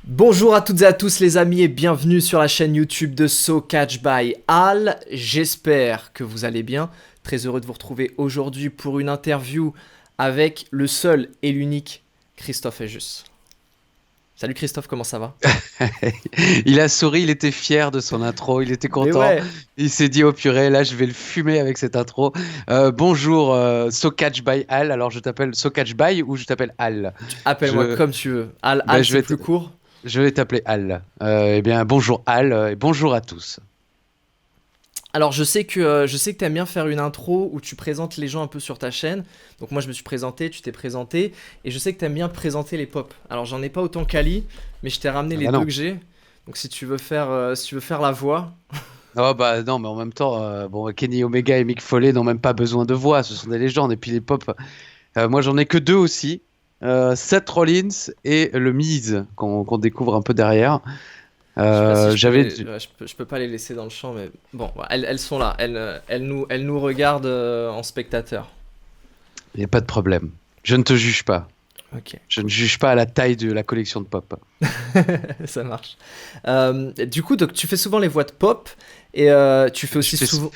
Bonjour à toutes et à tous les amis et bienvenue sur la chaîne YouTube de So Catch by Al. J'espère que vous allez bien. Très heureux de vous retrouver aujourd'hui pour une interview avec le seul et l'unique Christophe Ejus. Salut Christophe, comment ça va? Il a souri, il était fier de son intro, il était Mais content. ouais, Il s'est dit, oh purée, là je vais le fumer avec cette intro. Bonjour, So Catch by Al. Alors je t'appelle So Catch by ou je t'appelle Al? appelle-moi Je, comme tu veux. Al, ben, Al c'est plus court. je vais t'appeler Al. Eh bien, bonjour Al et bonjour à tous. Alors je sais que t'aimes bien faire une intro où tu présentes les gens un peu sur ta chaîne. Donc moi je me suis présenté, tu t'es présenté. Et je sais que t'aimes bien présenter les pop. Alors j'en ai pas autant qu'Ali, mais je t'ai ramené Ah les bah deux non. que j'ai. Donc si tu veux faire la voix. Oh bah non, mais en même temps, bon, Kenny Omega et Mick Foley n'ont même pas besoin de voix, ce sont des légendes. Et puis les pop, moi j'en ai que deux aussi. Seth Rollins et le Miz qu'on découvre un peu derrière. Je sais pas si je peux J'avais ouais, je peux pas les laisser dans le champ, mais bon, ouais, elles sont là. Elles nous regardent en spectateurs. Il n'y a pas de problème. Je ne te juge pas. Ok, Je ne juge pas à la taille de la collection de pop. ça marche. Du coup, donc, tu fais souvent les voix de pop et tu fais Je aussi fais... souvent.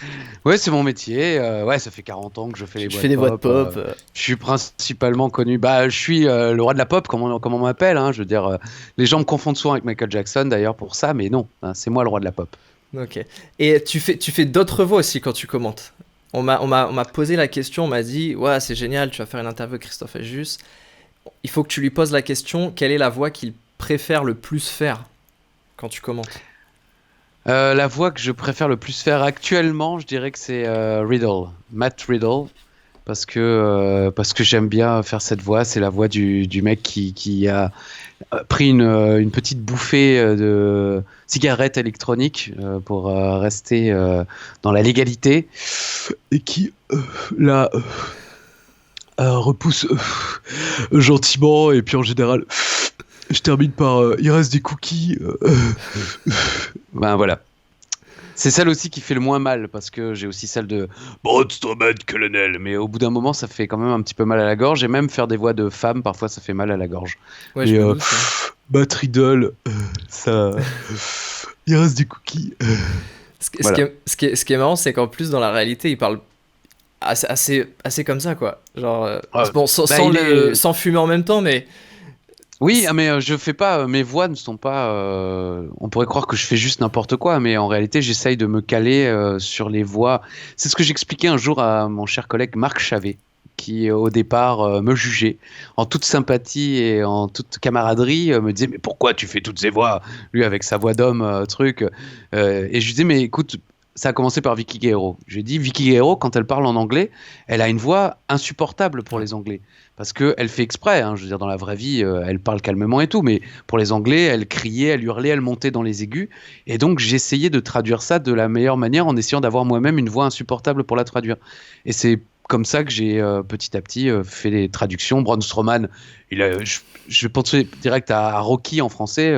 Ouais, c'est mon métier. Ouais, ça fait 40 ans que je fais les Tu voix fais de des voix de pop. pop. Je suis principalement connu. Bah, je suis le roi de la pop, comme on m'appelle. Hein. Je veux dire, les gens me confondent souvent avec Michael Jackson d'ailleurs pour ça, mais non, hein, c'est moi le roi de la pop. Ok. Et tu fais d'autres voix aussi quand tu commentes. On m'a posé la question, on m'a dit, ouais, c'est génial, tu vas faire une interview avec Christophe Ejus. Il faut que tu lui poses la question, quelle est la voix qu'il préfère le plus faire quand tu commentes? La voix que je préfère le plus faire actuellement, je dirais que c'est Riddle, Matt Riddle. Parce que j'aime bien faire cette voix. C'est la voix du mec qui a pris une petite bouffée de cigarette électronique pour rester dans la légalité et qui là repousse gentiment et puis en général je termine par il reste des cookies. Ben voilà. C'est celle aussi qui fait le moins mal parce que j'ai aussi celle de Brodstorman Colonel, mais au bout d'un moment ça fait quand même un petit peu mal à la gorge et même faire des voix de femmes parfois ça fait mal à la gorge. Ouais, Et je me doute, ouais. Matt Riddle, ça, il reste des cookies. Voilà. Ce qui est marrant, c'est qu'en plus, dans la réalité, il parle assez comme ça, quoi. Genre, bon, Bah il est, sans fumer en même temps, mais. oui, ah, mais je fais pas, mes voix ne sont pas. On pourrait croire que je fais juste n'importe quoi, mais en réalité, j'essaye de me caler sur les voix. C'est ce que j'expliquais un jour à mon cher collègue Marc Chavet, qui au départ me jugeait en toute sympathie et en toute camaraderie, me disait mais pourquoi tu fais toutes ces voix, lui avec sa voix d'homme, truc. Et je lui disais mais écoute. Ça a commencé par Vicky Guerrero. J'ai dit, Vicky Guerrero, quand elle parle en anglais, elle a une voix insupportable pour Ouais. les Anglais. Parce qu'elle fait exprès, hein, je veux dire, dans la vraie vie, elle parle calmement et tout, mais pour les Anglais, elle criait, elle hurlait, elle montait dans les aigus. Et donc, j'essayais de traduire ça de la meilleure manière en essayant d'avoir moi-même une voix insupportable pour la traduire. Et c'est comme ça que j'ai petit à petit fait les traductions. Braun Strowman, je pensais direct à Rocky en français,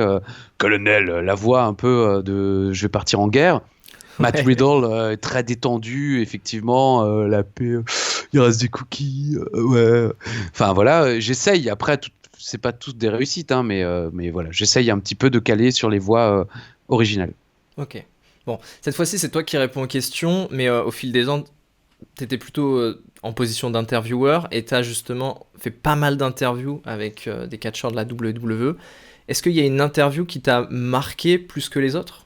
Colonel, la voix un peu de je vais partir en guerre. Matt Ouais. Riddle est très détendu, effectivement. La paix, il reste des cookies, ouais. Enfin voilà, j'essaye. Après, c'est pas toutes des réussites, hein, mais voilà, j'essaye un petit peu de caler sur les voix originales. Ok. Bon, cette fois-ci, c'est toi qui réponds aux questions, mais au fil des ans, t'étais plutôt en position d'intervieweur et t'as justement fait pas mal d'interviews avec des catcheurs de la WWE. Est-ce qu'il y a une interview qui t'a marqué plus que les autres?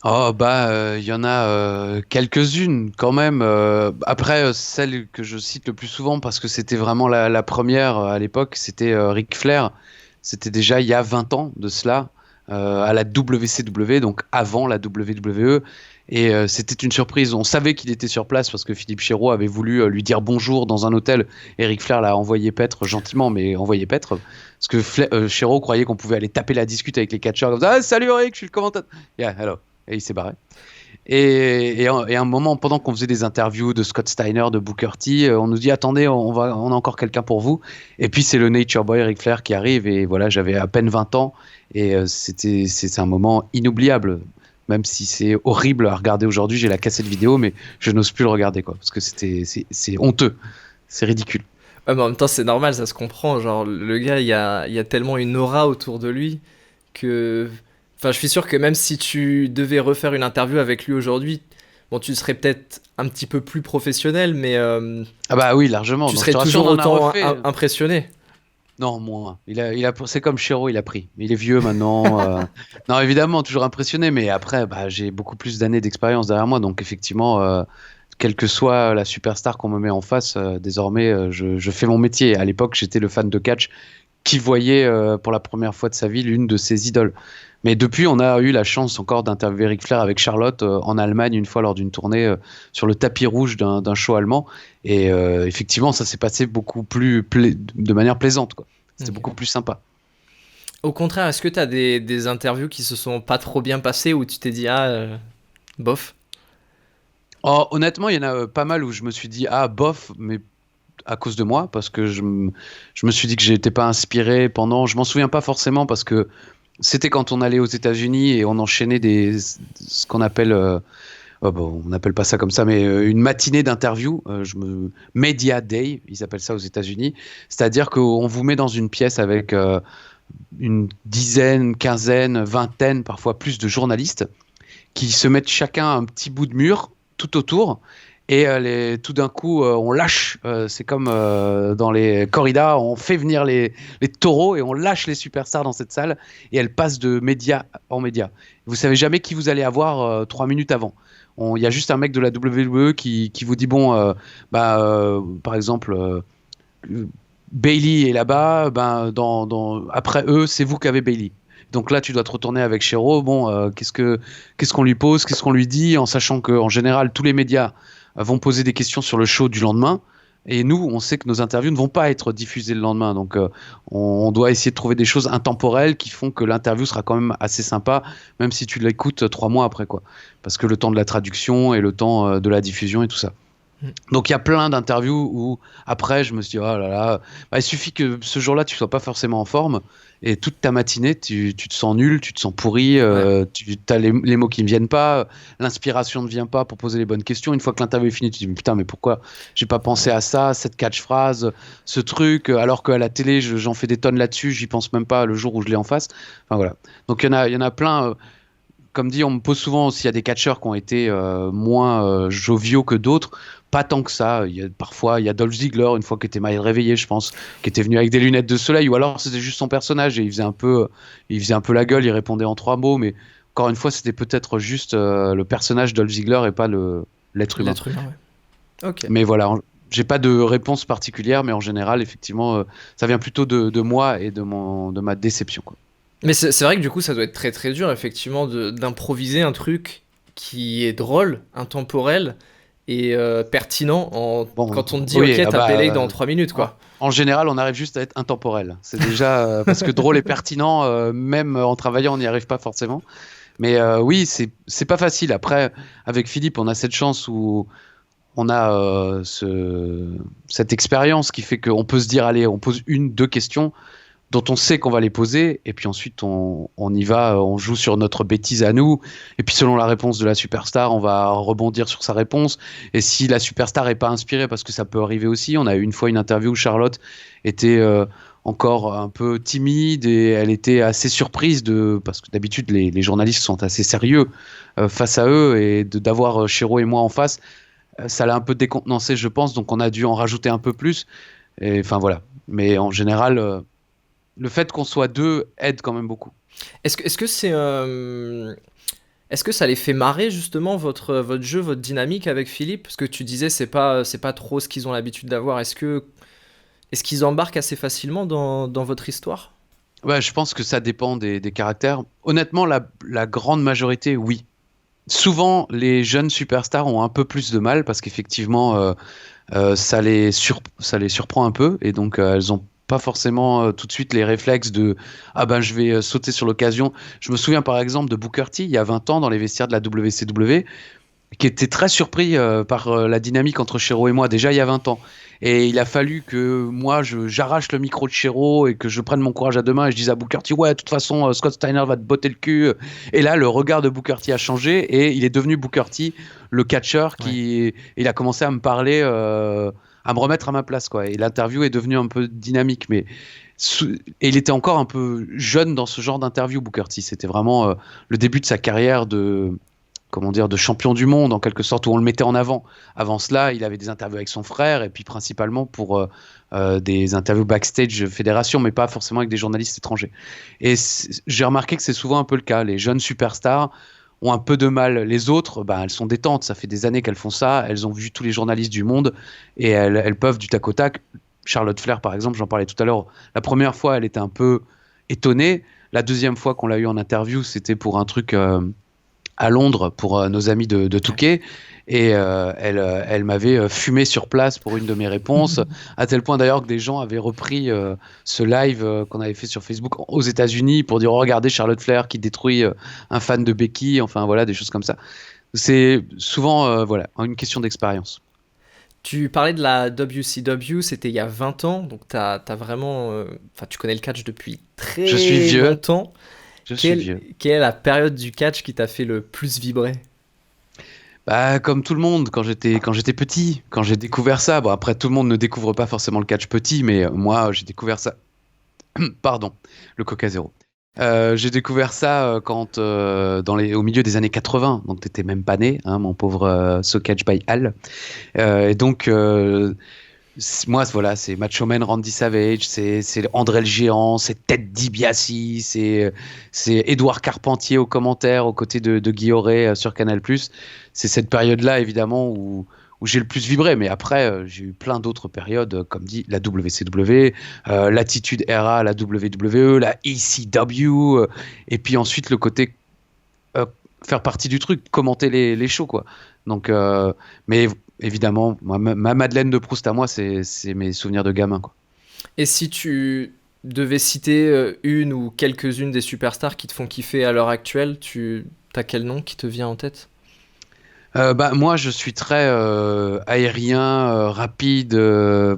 Oh bah, il y en a quelques-unes quand même. Après, celle que je cite le plus souvent parce que c'était vraiment la première à l'époque, c'était Ric Flair. C'était déjà il y a 20 ans de cela, à la WCW, donc avant la WWE. Et c'était une surprise. On savait qu'il était sur place parce que Philippe Chéreau avait voulu lui dire bonjour dans un hôtel. Et Ric Flair l'a envoyé paître gentiment, mais envoyé paître. Parce que Chéreau croyait qu'on pouvait aller taper la discute avec les catcheurs comme ça. Ah, salut Ric, je suis le commentateur. Yeah, hello. Et il s'est barré. Et à un moment, pendant qu'on faisait des interviews de Scott Steiner, de Booker T, on nous dit attendez, on a encore quelqu'un pour vous. Et puis c'est le Nature Boy Ric Flair qui arrive. Et voilà, j'avais à peine 20 ans. Et c'est un moment inoubliable. Même si c'est horrible à regarder aujourd'hui, j'ai la cassette vidéo, mais je n'ose plus le regarder, quoi. Parce que c'est honteux. C'est ridicule. Ouais, mais en même temps, c'est normal, ça se comprend. Genre, le gars, il y a tellement une aura autour de lui que. Enfin, je suis sûr que même si tu devais refaire une interview avec lui aujourd'hui, bon, tu serais peut-être un petit peu plus professionnel, mais Ah bah oui, largement. tu Donc je serais te rassure, toujours on en a autant refait. impressionné. Non, moins. C'est comme Chéreau, il a pris. Il est vieux maintenant. Non, évidemment, toujours impressionné, mais après, bah, j'ai beaucoup plus d'années d'expérience derrière moi, donc effectivement, quelle que soit la superstar qu'on me met en face, désormais, je fais mon métier. À l'époque, j'étais le fan de catch qui voyait pour la première fois de sa vie l'une de ses idoles. Mais depuis, on a eu la chance encore d'interviewer Ric Flair avec Charlotte en Allemagne une fois lors d'une tournée sur le tapis rouge d'un show allemand. Et effectivement, ça s'est passé de manière plaisante, quoi. C'était Ok. beaucoup plus sympa. Au contraire, est-ce que tu as des interviews qui se sont pas trop bien passées où tu t'es dit, ah, bof? Oh, honnêtement, il y en a pas mal où je me suis dit, ah, bof, mais à cause de moi, parce que je me suis dit que j'étais pas inspiré pendant. Je m'en souviens pas forcément parce que c'était quand on allait aux États-Unis et on enchaînait ce qu'on appelle, oh, bon, on n'appelle pas ça comme ça, mais une matinée d'interview, Media Day, ils appellent ça aux États-Unis. C'est-à-dire qu'on vous met dans une pièce avec une dizaine, quinzaine, vingtaine, parfois plus de journalistes qui se mettent chacun un petit bout de mur tout autour. Et tout d'un coup, on lâche, c'est comme dans les corridas, on fait venir les taureaux et on lâche les superstars dans cette salle et elles passent de média en média. Vous savez jamais qui vous allez avoir 3 minutes avant. Il y a juste un mec de la WWE qui vous dit, bon, par exemple, Bailey est là-bas, ben, après eux, c'est vous qui avez Bailey. Donc là, tu dois te retourner avec Shero. Bon, qu'est-ce qu'on lui pose, qu'est-ce qu'on lui dit, en sachant qu'en général, tous les médias vont poser des questions sur le show du lendemain. Et nous, on sait que nos interviews ne vont pas être diffusées le lendemain. Donc, on doit essayer de trouver des choses intemporelles qui font que l'interview sera quand même assez sympa, même si tu l'écoutes 3 mois après, quoi. Parce que le temps de la traduction et le temps de la diffusion et tout ça. Donc il y a plein d'interviews où après je me suis dit oh là là, bah, il suffit que ce jour-là tu sois pas forcément en forme et toute ta matinée tu te sens nul, tu te sens pourri, Ouais. tu as les mots qui ne viennent pas, l'inspiration ne vient pas pour poser les bonnes questions. Une fois que l'interview est finie, tu te dis mais putain mais pourquoi j'ai pas pensé à ça, cette catchphrase, ce truc, alors qu'à la télé j'en fais des tonnes là-dessus, j'y pense même pas le jour où je l'ai en face. Enfin voilà. Donc il y en a plein. Comme dit, on me pose souvent s'il y a des catcheurs qui ont été moins joviaux que d'autres. Pas tant que ça. Parfois, il y a Dolph Ziggler, une fois qu'il était mal réveillé, je pense, qui était venu avec des lunettes de soleil, ou alors c'était juste son personnage et il faisait un peu la gueule, il répondait en 3 mots, mais encore une fois, c'était peut-être juste le personnage Dolph Ziggler et pas l'être humain. L'être humain, ouais. Ok. Mais voilà, j'ai pas de réponse particulière, mais en général, effectivement, ça vient plutôt de moi et de ma déception, quoi. Mais c'est vrai que du coup, ça doit être très très dur, effectivement, d'improviser un truc qui est drôle, intemporel et pertinent Bon, quand on te dit, ok, oui, ah t'as bah, Bélec dans 3 minutes, en, quoi. en général, on arrive juste à être intemporel. C'est déjà parce que drôle et pertinent, même en travaillant, on n'y arrive pas forcément. Mais oui, c'est pas facile. Après, avec Philippe, on a cette chance où on a cette expérience qui fait qu'on peut se dire, allez, on pose une, deux questions dont on sait qu'on va les poser, et puis ensuite on y va, on joue sur notre bêtise à nous, et puis selon la réponse de la superstar, on va rebondir sur sa réponse, et si la superstar est pas inspirée, parce que ça peut arriver aussi, on a eu une fois une interview où Charlotte était encore un peu timide, et elle était assez surprise parce que d'habitude les journalistes sont assez sérieux face à eux, et d'avoir Chéreau et moi en face, ça l'a un peu décontenancé, je pense, donc on a dû en rajouter un peu plus, et enfin voilà. Mais en général, le fait qu'on soit deux aide quand même beaucoup. Est-ce que c'est. Est-ce que ça les fait marrer justement votre jeu, votre dynamique avec Philippe? Parce que tu disais c'est pas trop ce qu'ils ont l'habitude d'avoir. Est-ce qu'ils embarquent assez facilement dans votre histoire? Ouais, je pense que ça dépend des caractères. Honnêtement, la grande majorité, oui. Souvent, les jeunes superstars ont un peu plus de mal parce qu'effectivement, ça les surprend un peu et donc elles ont pas forcément tout de suite les réflexes de ah ben je vais sauter sur l'occasion. Je me souviens par exemple de Booker T il y a 20 ans dans les vestiaires de la WCW qui était très surpris par la dynamique entre Chéreau et moi déjà il y a 20 ans. Et il a fallu que moi j'arrache le micro de Chéreau et que je prenne mon courage à deux mains et je dise à Booker T ouais de toute façon Scott Steiner va te botter le cul. Et là le regard de Booker T a changé et il est devenu Booker T le catcheur Ouais. qui il a commencé à me parler à me remettre à ma place, quoi. Et l'interview est devenue un peu dynamique, mais et il était encore un peu jeune dans ce genre d'interview, Booker T. C'était vraiment le début de sa carrière de, comment dire, de champion du monde, en quelque sorte, où on le mettait en avant. Avant cela, il avait des interviews avec son frère, et puis principalement pour des interviews backstage fédération, mais pas forcément avec des journalistes étrangers. Et j'ai remarqué que c'est souvent un peu le cas. Les jeunes superstars ont un peu de mal. Les autres, bah, elles sont détentes. Ça fait des années qu'elles font ça. Elles ont vu tous les journalistes du monde, et elles peuvent du tac au tac. Charlotte Flair, par exemple, j'en parlais tout à l'heure. La première fois, elle était un peu étonnée. La deuxième fois qu'on l'a eu en interview, c'était pour un truc à Londres pour nos amis de Touquet. Et elle m'avait fumé sur place pour une de mes réponses, à tel point d'ailleurs que des gens avaient repris ce live qu'on avait fait sur Facebook aux États-Unis pour dire oh, regardez Charlotte Flair qui détruit un fan de Becky, enfin voilà, des choses comme ça. C'est souvent voilà, une question d'expérience. Tu parlais de la WCW, c'était il y a 20 ans, donc t'as vraiment... Enfin, tu connais le catch depuis Je suis très vieux. longtemps. Je suis vieux. Quelle est la période du catch qui t'a fait le plus vibrer? Bah, comme tout le monde, quand j'étais petit, quand j'ai découvert ça. Bon, après, tout le monde ne découvre pas forcément le catch petit, mais moi, j'ai découvert ça. Pardon, le Coca Zéro. J'ai découvert ça quand au milieu des années 80, donc t'étais même pas né, hein, mon pauvre So Catch by Al. Et donc moi voilà, c'est Macho Man Randy Savage, c'est André le Géant, c'est Ted DiBiase, c'est Édouard Carpentier aux commentaires aux côtés de Guy Auré sur Canal+. C'est cette période-là évidemment où j'ai le plus vibré, mais après j'ai eu plein d'autres périodes, comme dit la WCW, l'Attitude Era, la WWE, la ECW, et puis ensuite le côté euh, faire partie du truc, commenter les shows, quoi. Donc, mais évidemment, ma Madeleine de Proust à moi, c'est mes souvenirs de gamin, quoi. Et si tu devais citer une ou quelques-unes des superstars qui te font kiffer à l'heure actuelle, t'as quel nom qui te vient en tête? Bah, moi, je suis très aérien, rapide,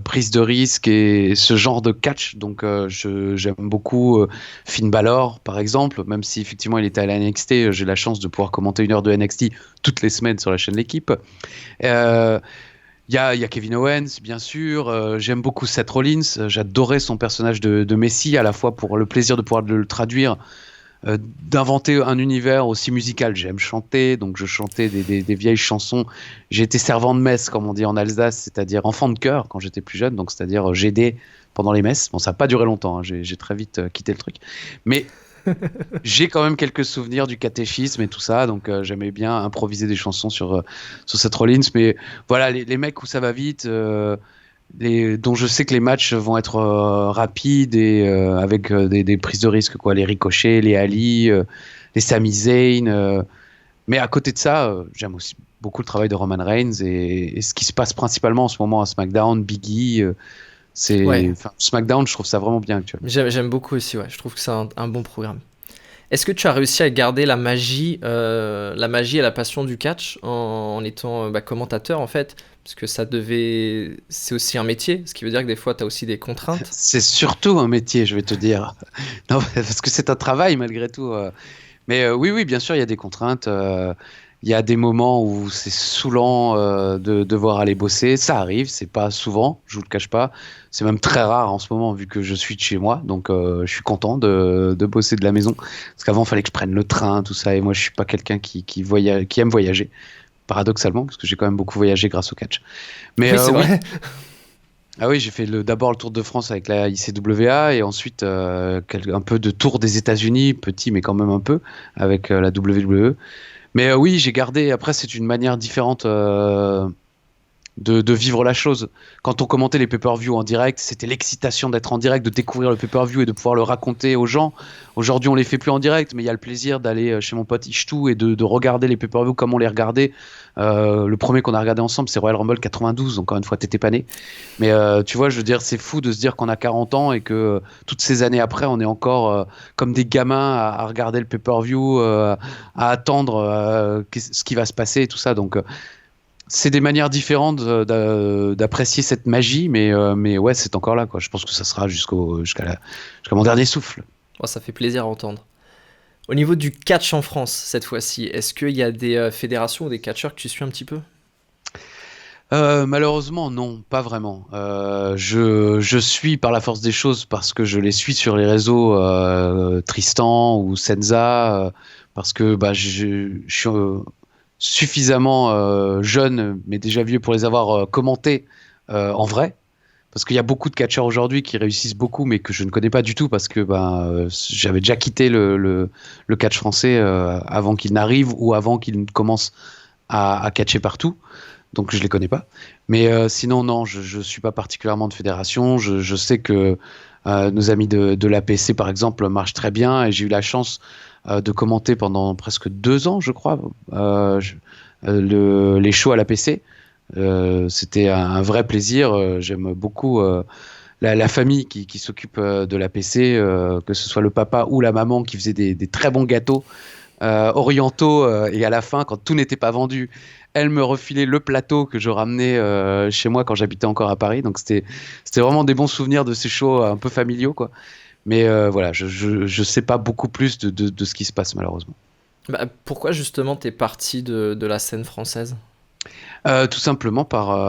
prise de risque et ce genre de catch. Donc, j'aime beaucoup Finn Balor, par exemple, même si effectivement il était à la NXT, j'ai la chance de pouvoir commenter 1 heure de NXT toutes les semaines sur la chaîne L'équipe. Euh, il y a Kevin Owens, bien sûr. J'aime beaucoup Seth Rollins. J'adorais son personnage de Messi, à la fois pour le plaisir de pouvoir le traduire, d'inventer un univers aussi musical. J'aime chanter, donc je chantais des vieilles chansons. J'ai été servant de messe, comme on dit en Alsace, c'est-à-dire enfant de chœur quand j'étais plus jeune, donc c'est-à-dire j'aidais pendant les messes. Bon, ça n'a pas duré longtemps, hein, j'ai très vite quitté le truc. Mais j'ai quand même quelques souvenirs du catéchisme et tout ça, donc j'aimais bien improviser des chansons sur Seth Rollins. Mais voilà, les mecs où ça va vite, dont je sais que les matchs vont être rapides et avec des prises de risque, quoi. Les Ricochet, les Ali, les Sami Zayn. Mais à côté de ça, j'aime aussi beaucoup le travail de Roman Reigns et ce qui se passe principalement en ce moment à SmackDown, Big E. Ouais, Enfin, SmackDown, je trouve ça vraiment bien actuellement. j'aime beaucoup aussi, ouais. Je trouve que c'est un bon programme. Est-ce que tu as réussi à garder la magie et la passion du catch en étant commentateur en fait? Parce que c'est aussi un métier, ce qui veut dire que des fois tu as aussi des contraintes. C'est surtout un métier, je vais te dire. Non, parce que c'est un travail malgré tout. Mais oui, oui, bien sûr, il y a des contraintes. Il y a des moments où c'est saoulant de devoir aller bosser. Ça arrive, c'est pas souvent, je vous le cache pas. C'est même très rare en ce moment vu que je suis de chez moi. Donc je suis content de bosser de la maison. Parce qu'avant, il fallait que je prenne le train, tout ça. Et moi, je suis pas quelqu'un qui aime voyager. Paradoxalement, parce que j'ai quand même beaucoup voyagé grâce au catch. Mais Oui, c'est oui, vrai. ah oui, j'ai fait d'abord le Tour de France avec la ICWA et ensuite un peu de tour des États-Unis, petit mais quand même un peu, avec la WWE. Mais oui, j'ai gardé. Après, c'est une manière différente de vivre la chose. Quand on commentait les pay-per-view en direct, c'était l'excitation d'être en direct, de découvrir le pay-per-view et de pouvoir le raconter aux gens. Aujourd'hui, on les fait plus en direct, mais il y a le plaisir d'aller chez mon pote Ishtou et de regarder les pay-per-view comme on les regardait. Le premier qu'on a regardé ensemble, c'est Royal Rumble 92. Encore une fois, t'étais pas né. Mais tu vois, je veux dire, c'est fou de se dire qu'on a 40 ans et que toutes ces années après, on est encore comme des gamins à regarder le pay-per-view, à attendre ce qui va se passer et tout ça. Donc, c'est des manières différentes d'apprécier cette magie, mais ouais, c'est encore là, quoi. Je pense que ça sera jusqu'à mon dernier souffle. Oh, ça fait plaisir à entendre. Au niveau du catch en France, cette fois-ci, est-ce qu'il y a des fédérations ou des catcheurs que tu suis un petit peu? Malheureusement, non, pas vraiment. Je suis par la force des choses parce que je les suis sur les réseaux Tristan ou Senza, parce que bah, je suis suffisamment jeune, mais déjà vieux pour les avoir commentés en vrai. Parce qu'il y a beaucoup de catcheurs aujourd'hui qui réussissent beaucoup, mais que je ne connais pas du tout parce que j'avais déjà quitté le catch français avant qu'il n'arrive ou avant qu'il ne commence à catcher partout. Donc je les connais pas. Mais sinon, non, je suis pas particulièrement de fédération. Je sais que nos amis de l'APC, par exemple, marchent très bien et j'ai eu la chance de commenter pendant presque 2 ans, je crois, les shows à l'APC. C'était un vrai plaisir. J'aime beaucoup la famille qui s'occupe de l'APC, que ce soit le papa ou la maman qui faisait des très bons gâteaux orientaux et à la fin, quand tout n'était pas vendu, elle me refilait le plateau que je ramenais chez moi quand j'habitais encore à Paris. Donc c'était vraiment des bons souvenirs de ces shows un peu familiaux, quoi. Mais voilà, je sais pas beaucoup plus de ce qui se passe malheureusement. Bah, pourquoi justement t'es parti de la scène française? Tout simplement par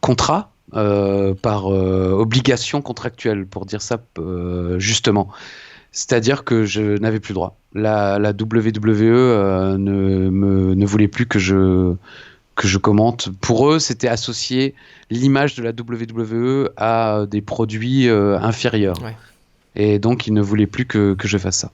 contrat, par obligation contractuelle, pour dire ça justement. C'est-à-dire que je n'avais plus le droit. La WWE ne voulait plus que je commente. Pour eux, c'était associer l'image de la WWE à des produits inférieurs. Ouais, Et donc, ils ne voulaient plus que je fasse ça.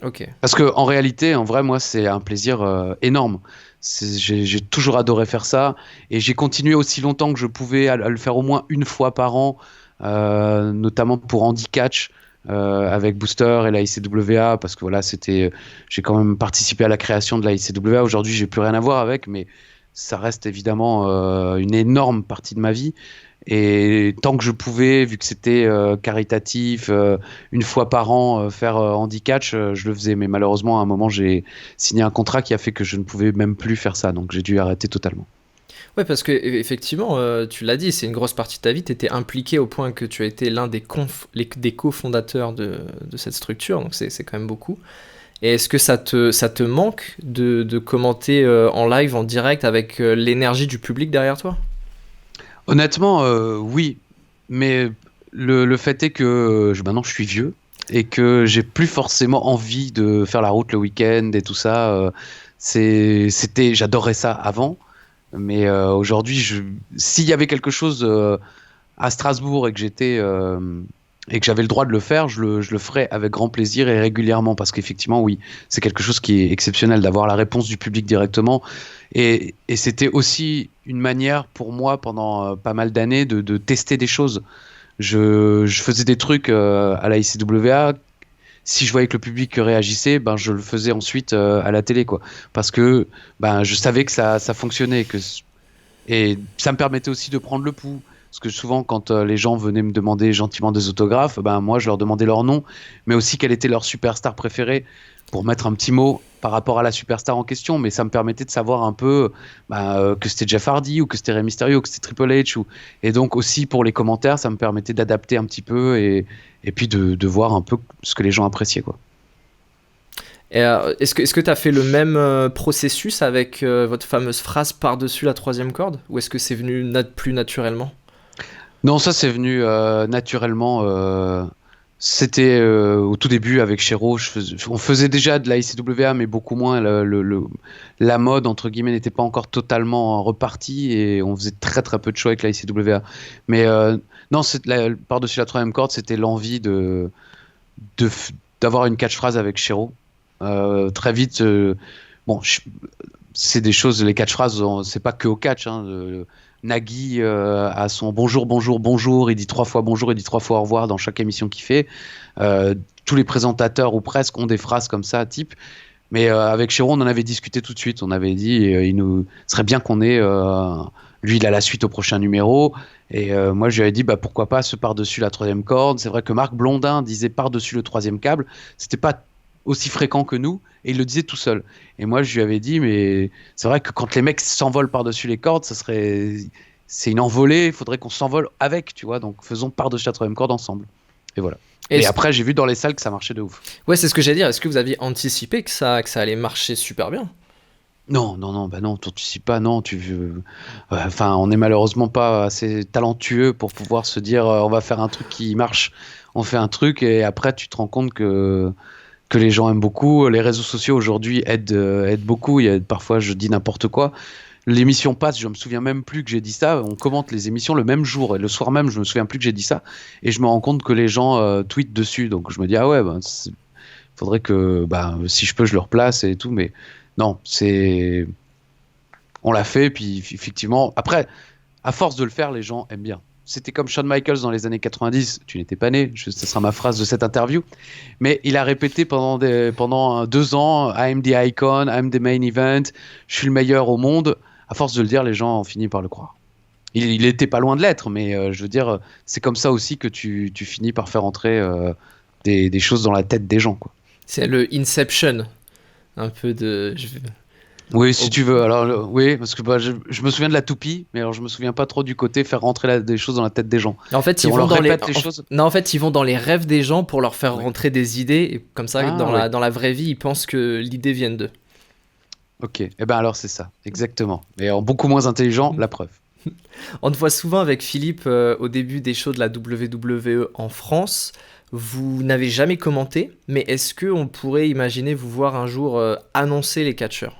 ok. Parce que en réalité, en vrai, moi, c'est un plaisir énorme. J'ai toujours adoré faire ça. Et j'ai continué aussi longtemps que je pouvais à le faire au moins une fois par an, notamment pour Handicatch. Avec Booster et la ICWA parce que voilà j'ai quand même participé à la création de la ICWA. Aujourd'hui j'ai plus rien à voir avec, mais ça reste évidemment une énorme partie de ma vie, et tant que je pouvais, vu que c'était caritatif, une fois par an faire Handicatch, je le faisais. Mais malheureusement à un moment j'ai signé un contrat qui a fait que je ne pouvais même plus faire ça, donc j'ai dû arrêter totalement. Ouais, parce que effectivement, tu l'as dit, c'est une grosse partie de ta vie. Tu étais impliqué au point que tu as été l'un des cofondateurs de cette structure, donc c'est quand même beaucoup. Et est-ce que ça te manque de commenter en live, en direct, avec l'énergie du public derrière toi? Honnêtement, oui, mais le fait est que maintenant je suis vieux et que j'ai plus forcément envie de faire la route le week-end et tout ça. J'adorais ça avant, mais aujourd'hui, s'il y avait quelque chose à Strasbourg et que j'avais le droit de le faire, je le ferais avec grand plaisir et régulièrement, parce qu'effectivement, oui, c'est quelque chose qui est exceptionnel d'avoir la réponse du public directement. Et c'était aussi une manière pour moi pendant pas mal d'années de tester des choses. Je faisais des trucs à la ICWA. Si je voyais que le public réagissait, ben je le faisais ensuite à la télé, quoi. Parce que ben je savais que ça fonctionnait, et ça me permettait aussi de prendre le pouls. Parce que souvent, quand les gens venaient me demander gentiment des autographes, ben moi, je leur demandais leur nom, mais aussi quelle était leur superstar préférée, pour mettre un petit mot par rapport à la superstar en question. Mais ça me permettait de savoir un peu que c'était Jeff Hardy, ou que c'était Rey Mysterio, ou que c'était Triple H. Et donc aussi, pour les commentaires, ça me permettait d'adapter un petit peu, et puis de voir un peu ce que les gens appréciaient, quoi. Et, est-ce que tu as fait le même processus avec votre fameuse phrase par-dessus la troisième corde? Ou est-ce que c'est venu plus naturellement? Non, ça c'est venu naturellement. C'était au tout début avec Shero. On faisait déjà de la ICWA, mais beaucoup moins. La mode, entre guillemets, n'était pas encore totalement repartie, et on faisait très très peu de shows avec la ICWA. Mais non, par-dessus la troisième corde, c'était l'envie de, d'avoir une catchphrase avec Shero. Très vite, bon, c'est des choses, les catchphrases, c'est pas que au catch, hein. Nagui a son bonjour, bonjour, bonjour, il dit 3 fois bonjour, il dit 3 fois au revoir dans chaque émission qu'il fait. Tous les présentateurs ou presque ont des phrases comme ça, type. Mais avec Chéron, on en avait discuté tout de suite. On avait dit, il nous serait bien qu'on ait, lui, il a la suite au prochain numéro. Et moi, je lui avais dit, bah, pourquoi pas ce par-dessus la troisième corde. C'est vrai que Marc Blondin disait par-dessus le troisième câble. C'était pas aussi fréquent que nous, et il le disait tout seul. Et moi, je lui avais dit, mais c'est vrai que quand les mecs s'envolent par-dessus les cordes, c'est une envolée, il faudrait qu'on s'envole avec, tu vois, donc faisons par-dessus la troisième corde ensemble. Et voilà. Et après, j'ai vu dans les salles que ça marchait de ouf. Ouais, c'est ce que j'allais dire. Est-ce que vous aviez anticipé que ça allait marcher super bien? Non, non, non, bah non, t'anticipes pas, non, enfin, on n'est malheureusement pas assez talentueux pour pouvoir se dire, on va faire un truc qui marche. On fait un truc et après, tu te rends compte que les gens aiment beaucoup. Les réseaux sociaux aujourd'hui aident beaucoup. Parfois, je dis n'importe quoi. L'émission passe, je me souviens même plus que j'ai dit ça. On commente les émissions le même jour et le soir même, je me souviens plus que j'ai dit ça. Et je me rends compte que les gens tweetent dessus. Donc je me dis ah ouais, ben, faudrait que si je peux, je le replace et tout. Mais non, on l'a fait. Puis effectivement, après, à force de le faire, les gens aiment bien. C'était comme Shawn Michaels dans les années 90. Tu n'étais pas né, ce sera ma phrase de cette interview. Mais il a répété pendant 2 ans, I'm the icon, I'm the main event, je suis le meilleur au monde. À force de le dire, les gens ont fini par le croire. Il était pas loin de l'être, mais je veux dire, c'est comme ça aussi que tu finis par faire entrer des choses dans la tête des gens, quoi. C'est le Inception, un peu de... Oui, si tu veux. Alors, oui, parce que je me souviens de la toupie, mais alors je me souviens pas trop du côté faire rentrer des choses dans la tête des gens. En fait, On leur répète les choses. Non, en fait, ils vont dans les rêves des gens pour leur faire Oui. rentrer des idées. Et comme ça, Ah, oui. dans la vraie vie, ils pensent que l'idée vient d'eux. Ok, eh ben alors c'est ça, exactement. Mais en beaucoup moins intelligent, la preuve. On te voit souvent avec Philippe au début des shows de la WWE en France. Vous n'avez jamais commenté, mais est-ce qu'on pourrait imaginer vous voir un jour annoncer les catcheurs?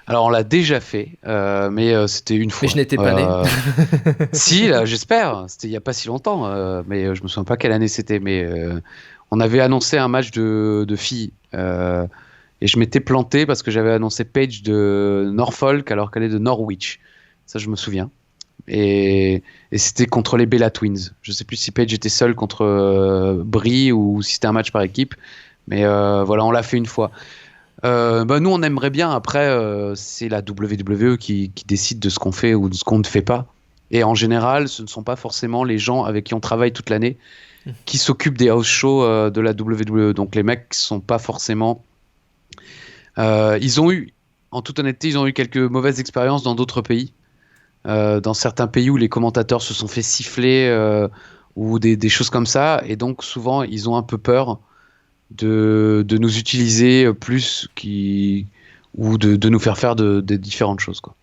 Alors on l'a déjà fait, mais c'était une Mais fois. je n'étais pas né. Si, là, j'espère. C'était il y a pas si longtemps, mais je me souviens pas quelle année c'était. Mais on avait annoncé un match de filles. Et je m'étais planté parce que j'avais annoncé Paige de Norfolk alors qu'elle est de Norwich. Ça, je me souviens. Et c'était contre les Bella Twins. Je sais plus si Paige était seule contre Brie ou si c'était un match par équipe. Mais voilà, on l'a fait une fois. Nous, on aimerait bien. Après, c'est la WWE qui décide de ce qu'on fait ou de ce qu'on ne fait pas. Et en général, ce ne sont pas forcément les gens avec qui on travaille toute l'année qui s'occupent des house shows de la WWE. Donc les mecs sont pas forcément. Ils ont eu, en toute honnêteté, ils ont eu quelques mauvaises expériences dans d'autres pays. Dans certains pays où les commentateurs se sont fait siffler ou des choses comme ça. Et donc souvent, ils ont un peu peur de nous utiliser plus ou de nous faire faire de différentes choses, quoi.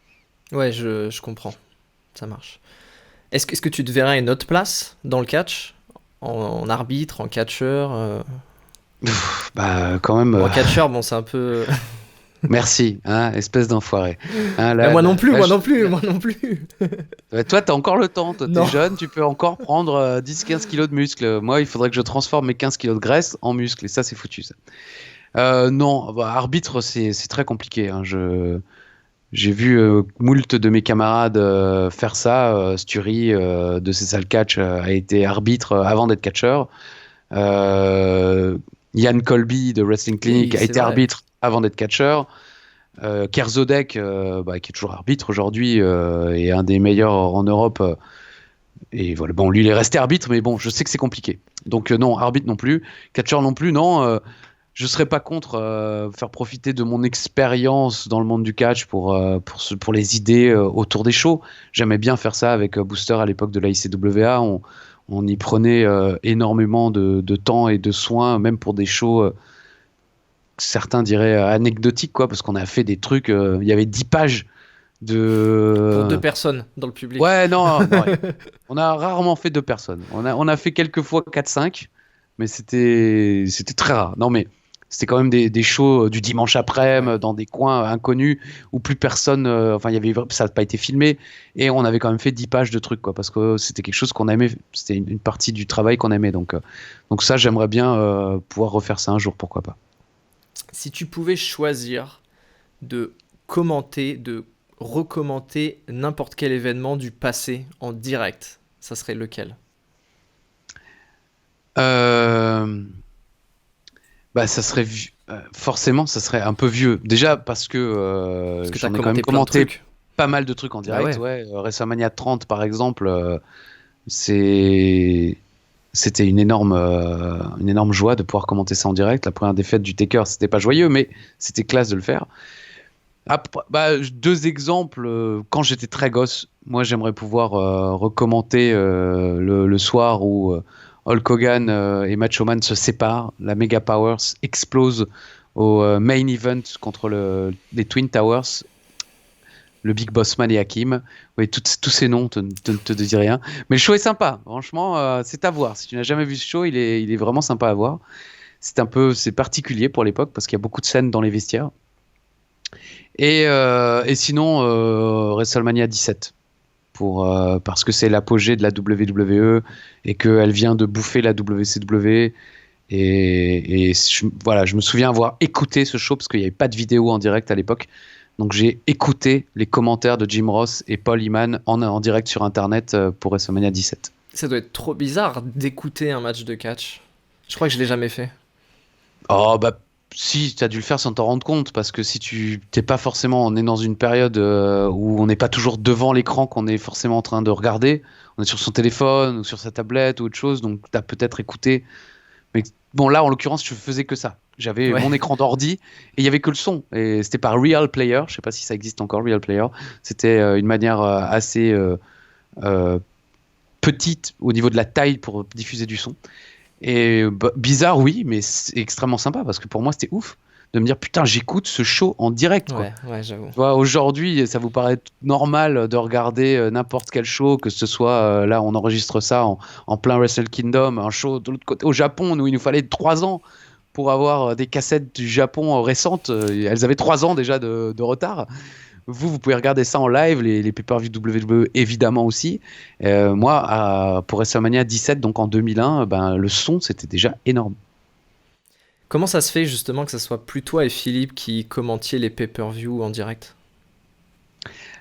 Ouais, je comprends. Ça marche. Est-ce que tu te verrais à une autre place dans le catch? En arbitre, en catcheur Bah, quand même. En catcheur, bon, c'est un peu. Merci, hein, espèce d'enfoiré. Hein, Mais moi non plus, moi je- non plus, moi non plus. Toi, t'as encore le temps. Toi, Non. t'es jeune, tu peux encore prendre 10-15 kilos de muscles. Moi, il faudrait que je transforme mes 15 kilos de graisse en muscles. Et ça, c'est foutu, ça. Non, arbitre, c'est très compliqué, hein. J'ai vu moult de mes camarades faire ça. Stury de César Catch a été arbitre avant d'être catcheur. Yann Colby de Wrestling Clinic Oui, a c'est été vrai. arbitre avant d'être catcheur. Kerzodek, qui est toujours arbitre aujourd'hui, est un des meilleurs en Europe. Et voilà, bon, lui, il est resté arbitre, mais bon, je sais que c'est compliqué. Donc non, arbitre non plus, catcheur non plus, non. Je serais pas contre faire profiter de mon expérience dans le monde du catch pour les idées autour des shows. J'aimais bien faire ça avec Booster à l'époque de la ICWA. On y prenait énormément de temps et de soins, même pour des shows, certains diraient anecdotiques, quoi, parce qu'on a fait des trucs, il y avait 10 pages Pour de... 2 personnes dans le public. Ouais, non, non, ouais. On a rarement fait 2 personnes. On a fait quelques fois 4-5, mais c'était très rare. Non, mais c'était quand même des shows du dimanche après-midi, Ouais. dans des coins inconnus, où plus personne. Enfin, ça n'a pas été filmé, et on avait quand même fait 10 pages de trucs, quoi, parce que c'était quelque chose qu'on aimait. C'était une partie du travail qu'on aimait. Donc ça, j'aimerais bien pouvoir refaire ça un jour, pourquoi pas. Si tu pouvais choisir de commenter, de recommenter n'importe quel événement du passé en direct, ça serait lequel? Euh, Ça serait forcément, ça serait un peu vieux. Déjà parce que Parce que tu as j'en ai quand même commenté plein de commenté trucs. pas mal de trucs en Bah direct. ouais. Ouais, WrestleMania 30 par exemple, c'est c'était une énorme joie de pouvoir commenter ça en direct. La première défaite du Taker, c'était pas joyeux, mais c'était classe de le faire. Deux exemples. Quand j'étais très gosse, moi j'aimerais pouvoir recommenter le soir où Hulk Hogan et Macho Man se séparent, la Mega Powers explose au main event contre les Twin Towers, le Big Boss Man et Hakim. Oui, tous ces noms te disent rien. Mais le show est sympa. Franchement, c'est à voir. Si tu n'as jamais vu ce show, il est vraiment sympa à voir. C'est particulier pour l'époque parce qu'il y a beaucoup de scènes dans les vestiaires. Et sinon, WrestleMania 17. Parce que c'est l'apogée de la WWE et qu'elle vient de bouffer la WCW. Voilà, je me souviens avoir écouté ce show parce qu'il n'y avait pas de vidéo en direct à l'époque. Donc j'ai écouté les commentaires de Jim Ross et Paul Heyman en direct sur Internet pour WrestleMania 17. Ça doit être trop bizarre d'écouter un match de catch. Je crois que je l'ai jamais fait. Oh bah si, tu as dû le faire sans t'en rendre compte parce que si tu t'es pas forcément, on est dans une période où on n'est pas toujours devant l'écran qu'on est forcément en train de regarder. On est sur son téléphone ou sur sa tablette ou autre chose, donc tu as peut-être écouté. Mais bon, là, en l'occurrence, je faisais que ça. J'avais mon écran d'ordi et il y avait que le son. Et c'était par Real Player. Je sais pas si ça existe encore, Real Player. C'était une manière assez petite au niveau de la taille pour diffuser du son. Et bizarre, oui, mais c'est extrêmement sympa parce que pour moi, c'était ouf de me dire putain, j'écoute ce show en direct. Quoi. Ouais, j'avoue. Tu vois, aujourd'hui, ça vous paraît normal de regarder n'importe quel show, que ce soit là, on enregistre ça en plein Wrestle Kingdom, un show de l'autre côté au Japon, où il nous fallait 3 ans pour avoir des cassettes du Japon récentes. Elles avaient 3 ans déjà de retard. Vous pouvez regarder ça en live, les pay-per-view WWE évidemment aussi. Moi, pour WrestleMania 17, donc en 2001, le son, c'était déjà énorme. Comment ça se fait justement que ce soit plus toi et Philippe qui commentiez les pay-per-view en direct ?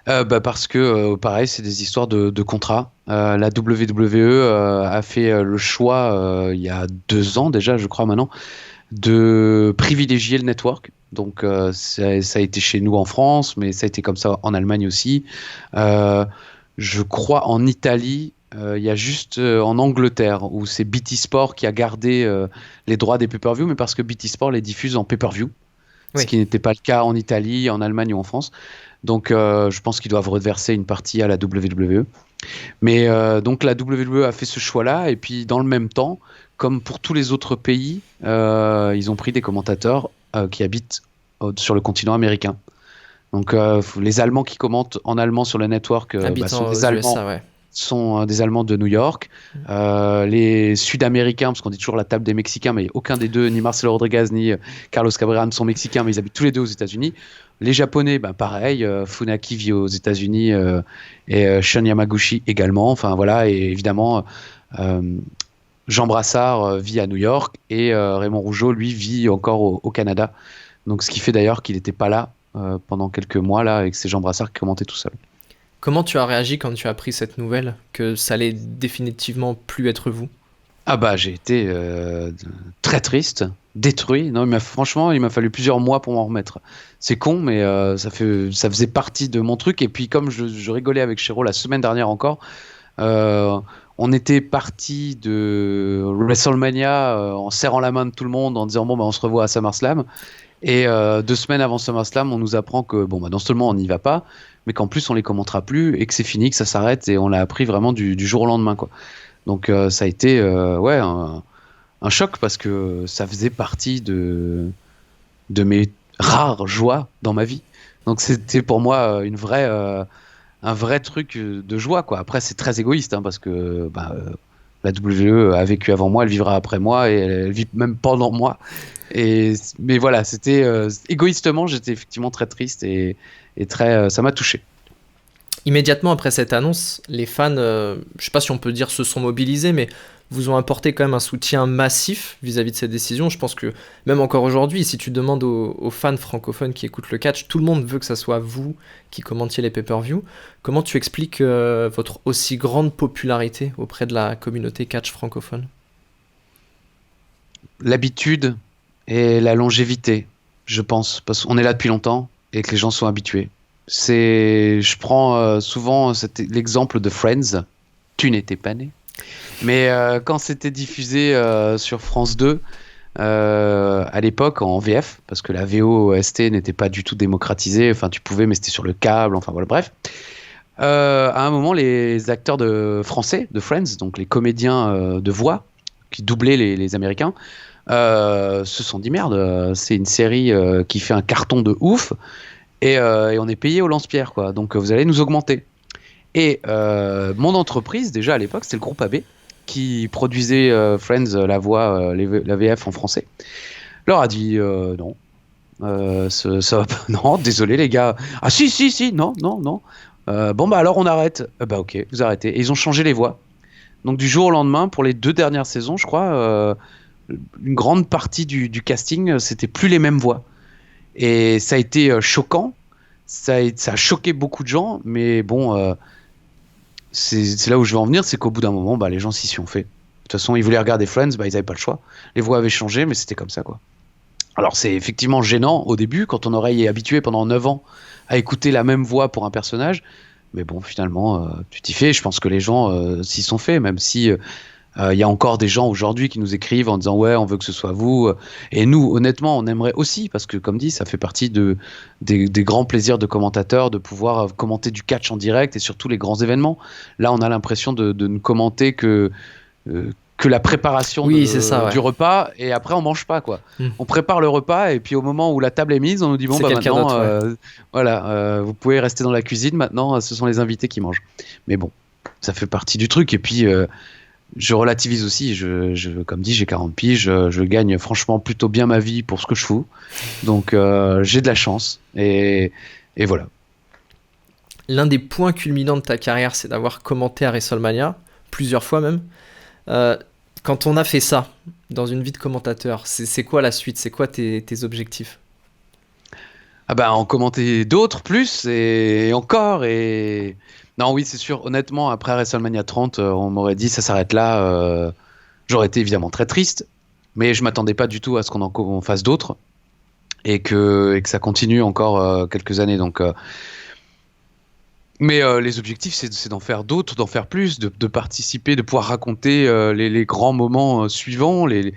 Parce que, pareil, c'est des histoires de contrats. La WWE a fait le choix, il y a 2 ans déjà, je crois maintenant, de privilégier le network. Donc ça a été chez nous en France, mais ça a été comme ça en Allemagne aussi. Je crois en Italie, il y a juste en Angleterre où c'est BT Sport qui a gardé les droits des pay-per-view, mais parce que BT Sport les diffuse en pay-per-view, ce qui n'était pas le cas en Italie, en Allemagne ou en France. Donc je pense qu'ils doivent reverser une partie à la WWE. Mais donc la WWE a fait ce choix-là, et puis dans le même temps, comme pour tous les autres pays, ils ont pris des commentateurs qui habitent sur le continent américain. Donc les Allemands qui commentent en allemand sur le network sont des Allemands. USA, ouais. Sont des Allemands de New York. Les Sud-Américains, parce qu'on dit toujours la table des Mexicains, mais aucun des deux, ni Marcelo Rodriguez ni Carlos Cabrera, ne sont mexicains, mais ils habitent tous les deux aux États-Unis. Les Japonais, pareil, Funaki vit aux États-Unis et Shun Yamaguchi également. Enfin voilà, et évidemment Jean Brassard vit à New York et Raymond Rougeau, lui, vit encore au Canada. Donc ce qui fait d'ailleurs qu'il n'était pas là pendant quelques mois là, et que c'est Jean Brassard qui commentait tout seul. Comment tu as réagi quand tu as appris cette nouvelle, que ça allait définitivement plus être vous ? J'ai été très triste, détruit. Non, franchement, il m'a fallu plusieurs mois pour m'en remettre. C'est con, mais ça faisait partie de mon truc. Et puis comme je rigolais avec Chéreau la semaine dernière encore, on était parti de WrestleMania en serrant la main de tout le monde, en disant on se revoit à SummerSlam. Et 2 semaines avant SummerSlam, on nous apprend que non seulement on n'y va pas, mais qu'en plus on les commentera plus et que c'est fini, que ça s'arrête, et on l'a appris vraiment du jour au lendemain, quoi. Donc ça a été un choc parce que ça faisait partie de mes rares joies dans ma vie. Donc c'était pour moi un vrai truc de joie, quoi. Après c'est très égoïste parce que la WWE a vécu avant moi, elle vivra après moi et elle vit même pendant moi. Mais voilà, c'était égoïstement, j'étais effectivement très triste et très, ça m'a touché. Immédiatement après cette annonce, les fans, je sais pas si on peut dire se sont mobilisés, mais vous ont apporté quand même un soutien massif vis-à-vis de cette décision. Je pense que même encore aujourd'hui, si tu demandes aux fans francophones qui écoutent le catch, tout le monde veut que ça soit vous qui commentiez les pay-per-view. Comment tu expliques votre aussi grande popularité auprès de la communauté catch francophone ? L'habitude et la longévité, je pense, parce qu'on est là depuis longtemps et que les gens sont habitués. Je prends souvent l'exemple de Friends. Tu n'étais pas né. Mais quand c'était diffusé sur France 2, à l'époque en VF, parce que la VOST n'était pas du tout démocratisée, enfin tu pouvais, mais c'était sur le câble, enfin voilà, bref. À un moment, les acteurs français de Friends, donc les comédiens de voix qui doublaient les Américains, se sont dit merde, c'est une série qui fait un carton de ouf et on est payé au lance-pierre, quoi. Donc vous allez nous augmenter. Et mon entreprise, déjà à l'époque, c'était le groupe AB qui produisait Friends, la voix, la VF en français. Leur a dit non. Ça va pas. Non, désolé les gars. Ah si, non, non, non. Bon bah alors on arrête. Bah ok, vous arrêtez. Et ils ont changé les voix. Donc du jour au lendemain, pour les 2 dernières saisons, je crois, une grande partie du casting, c'était plus les mêmes voix. Et ça a été choquant. Ça a choqué beaucoup de gens, mais bon, c'est là où je veux en venir, c'est qu'au bout d'un moment, bah, les gens s'y sont fait. De toute façon, ils voulaient regarder Friends, bah, ils n'avaient pas le choix. Les voix avaient changé, mais c'était comme ça, quoi. Alors c'est effectivement gênant au début, quand ton oreille est habituée pendant 9 ans à écouter la même voix pour un personnage, mais bon, finalement, tu t'y fais. Je pense que les gens s'y sont fait, même si y a encore des gens aujourd'hui qui nous écrivent en disant ouais, on veut que ce soit vous. Et nous, honnêtement, on aimerait aussi, parce que comme dit, ça fait partie des grands plaisirs de commentateurs de pouvoir commenter du catch en direct et surtout les grands événements. Là, on a l'impression de ne commenter que la préparation Oui, c'est ça, ouais. du repas et après on mange pas, quoi. Hmm. On prépare le repas et puis au moment où la table est mise, on nous dit bon C'est bah quelqu'un maintenant d'autre, ouais. voilà, vous pouvez rester dans la cuisine maintenant, ce sont les invités qui mangent. Mais bon, ça fait partie du truc et puis je relativise aussi, comme dit, j'ai 40 piges, je gagne franchement plutôt bien ma vie pour ce que je fous. Donc j'ai de la chance et voilà. L'un des points culminants de ta carrière, c'est d'avoir commenté à WrestleMania, plusieurs fois même. Euh, Quand on a fait ça dans une vie de commentateur, c'est quoi la suite? C'est quoi tes objectifs? Ah bah en commenter d'autres plus et encore et non oui c'est sûr honnêtement après WrestleMania 30 on m'aurait dit ça s'arrête là j'aurais été évidemment très triste mais je m'attendais pas du tout à ce on fasse d'autres et que ça continue encore quelques années donc mais les objectifs c'est d'en faire d'autres d'en faire plus de participer de pouvoir raconter les grands moments suivants les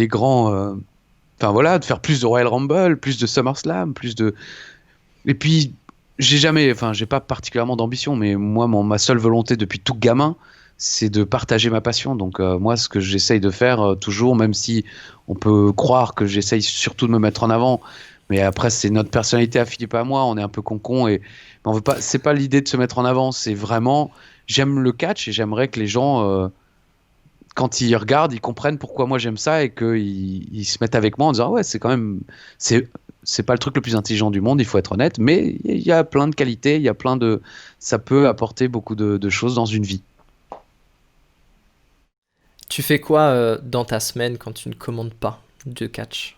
grands enfin voilà, de faire plus de Royal Rumble, plus de SummerSlam, plus de. Et puis, j'ai pas particulièrement d'ambition, mais moi, ma seule volonté depuis tout gamin, c'est de partager ma passion. Donc, moi, ce que j'essaye de faire toujours, même si on peut croire que j'essaye surtout de me mettre en avant, mais après, c'est notre personnalité à Philippe et à moi, on est un peu con et mais on veut pas. C'est pas l'idée de se mettre en avant, c'est vraiment, j'aime le catch et j'aimerais que les gens. Quand ils regardent, ils comprennent pourquoi moi j'aime ça et qu'ils se mettent avec moi en disant ah ouais, c'est quand même c'est pas le truc le plus intelligent du monde, il faut être honnête, mais il y a plein de qualités, il y a plein de ça peut apporter beaucoup de choses dans une vie. Tu fais quoi dans ta semaine quand tu ne commandes pas de catch?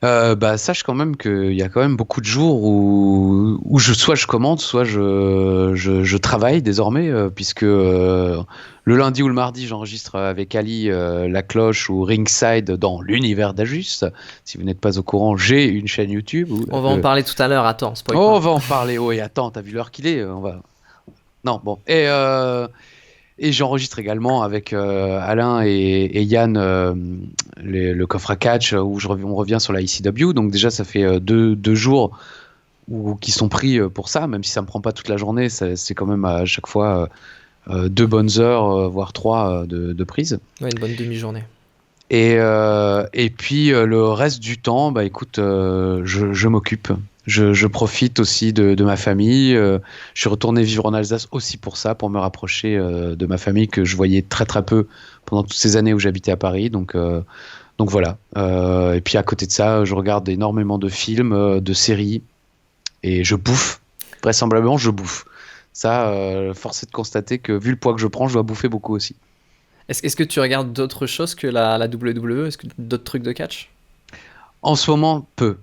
Bah sache quand même qu'il y a quand même beaucoup de jours où soit je commande, soit je travaille désormais, puisque le lundi ou le mardi j'enregistre avec Ali La Cloche ou Ringside dans l'univers d'Ajus. Si vous n'êtes pas au courant, j'ai une chaîne YouTube. On va en parler tout à l'heure, attends, spoil Oh, pas. on va en parler. Oh et attends, t'as vu l'heure qu'il est? On va. Non bon et j'enregistre également avec Alain et Yann le coffre à catch où on revient sur la ECW. Donc déjà, ça fait deux jours qui sont pris pour ça, même si ça me prend pas toute la journée. C'est quand même à chaque fois 2 bonnes heures, voire 3 de prise. Ouais, une bonne demi-journée. Et puis le reste du temps, bah écoute, je m'occupe. Je profite aussi de ma famille. Je suis retourné vivre en Alsace aussi pour ça, pour me rapprocher de ma famille que je voyais très très peu pendant toutes ces années où j'habitais à Paris. Donc voilà. Et puis à côté de ça, je regarde énormément de films, de séries et je bouffe. Vraisemblablement, je bouffe. Ça, force est de constater que vu le poids que je prends, je dois bouffer beaucoup aussi. Est-ce que tu regardes d'autres choses que la WWE? Est-ce que d'autres trucs de catch? En ce moment, peu.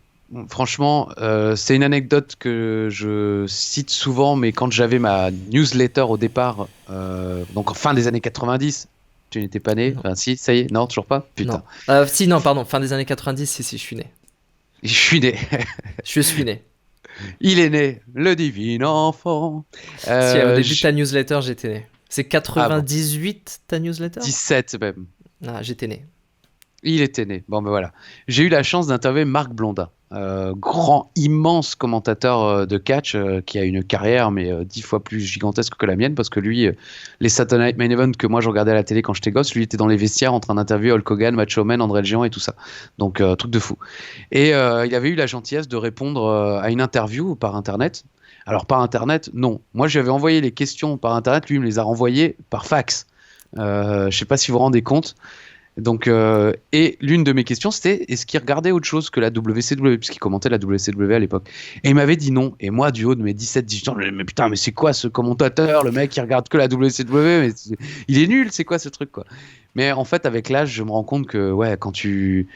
Franchement, c'est une anecdote que je cite souvent, mais quand j'avais ma newsletter au départ, donc en fin des années 90, tu n'étais pas né? Non. Enfin, si, ça y est, non, toujours pas? Putain. Non. Si, non, pardon, fin des années 90, si, je suis né. Je suis né. Je suis né. Il est né, le divin enfant. Si, au début de Je- ta newsletter, j'étais né. C'est Ah bon, 98 ta newsletter? 17 même. Ah, j'étais né. Il était né. Bon, ben voilà. J'ai eu la chance d'interviewer Marc Blondin, grand, immense commentateur de catch qui a une carrière, mais 10 fois plus gigantesque que la mienne, parce que lui, les Saturday Night Main Event que moi je regardais à la télé quand j'étais gosse, lui était dans les vestiaires en train d'interviewer Hulk Hogan, Macho Man, André le Géant et tout ça. Donc, truc de fou. Et il avait eu la gentillesse de répondre à une interview par Internet. Alors, par Internet, non. Moi, je lui avais envoyé les questions par Internet, lui, il me les a renvoyées par fax. Je sais pas si vous vous rendez compte. Donc, et l'une de mes questions, c'était est-ce qu'il regardait autre chose que la WCW, puisqu'il commentait la WCW à l'époque. Et il m'avait dit non. Et moi, du haut de mes 17-18 ans, mais putain, mais c'est quoi ce commentateur, le mec qui regarde que la WCW, mais il est nul, c'est quoi ce truc, quoi. Mais en fait, avec l'âge, je me rends compte que ouais, quand tu